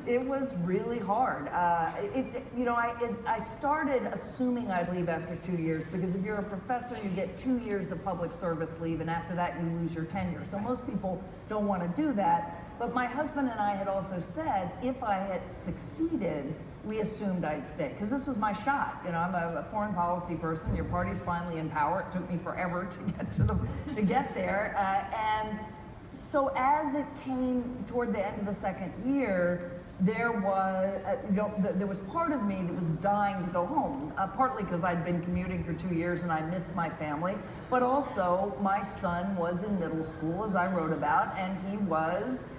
it was really hard. You know, I started assuming I'd leave after 2 years, because if you're a professor, you get 2 years of public service leave, and after that you lose your tenure. So most people don't want to do that. But my husband and I had also said, if I had succeeded, we assumed I'd stay, because this was my shot. You know, I'm a foreign policy person. Your party's finally in power. It took me forever to get there, and so as it came toward the end of the second year, there was, there was part of me that was dying to go home, partly because I'd been commuting for 2 years and I missed my family, but also my son was in middle school, as I wrote about, and he was,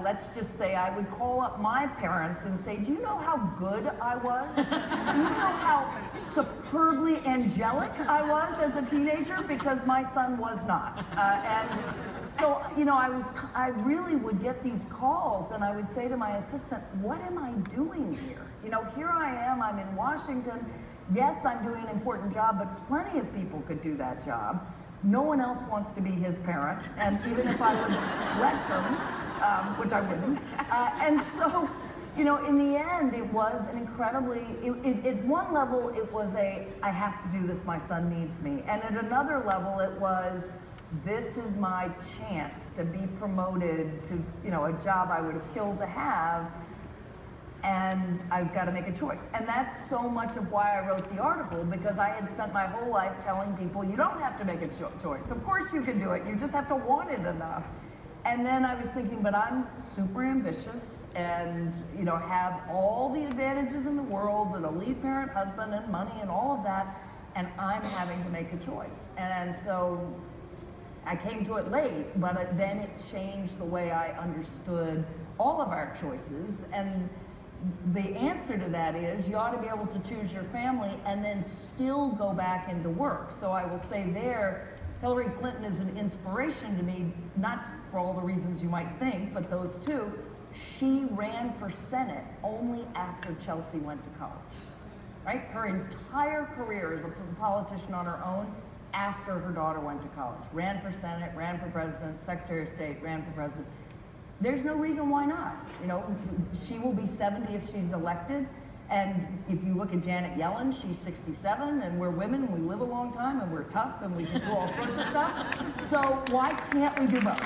let's just say I would call up my parents and say, do you know how good I was? Do you know how superbly angelic I was as a teenager? Because my son was not. And so, you know, I really would get these calls, and I would say to my assistant, what am I doing here? You know, here I am, I'm in Washington. Yes, I'm doing an important job, but plenty of people could do that job. No one else wants to be his parent, and even if I would let them, which I wouldn't. And so, you know, in the end, it was an incredibly, at one level, it was I have to do this, my son needs me. And at another level, it was, this is my chance to be promoted to, you know, a job I would have killed to have, and I've got to make a choice. And that's so much of why I wrote the article, because I had spent my whole life telling people, you don't have to make a choice. Of course you can do it, you just have to want it enough. And then I was thinking, but I'm super ambitious and, you know, have all the advantages in the world, with a lead parent, husband, and money, and all of that, and I'm having to make a choice. And so I came to it late, but then it changed the way I understood all of our choices. And the answer to that is, you ought to be able to choose your family and then still go back into work. So I will say there, Hillary Clinton is an inspiration to me, not for all the reasons you might think, but those two. She ran for Senate only after Chelsea went to college, right? Her entire career as a politician on her own, after her daughter went to college. Ran for Senate, ran for president, Secretary of State, ran for president. There's no reason why not. You know, she will be 70 if she's elected. And if you look at Janet Yellen, she's 67, and we're women, and we live a long time, and we're tough, and we can do all sorts of stuff. So why can't we do both?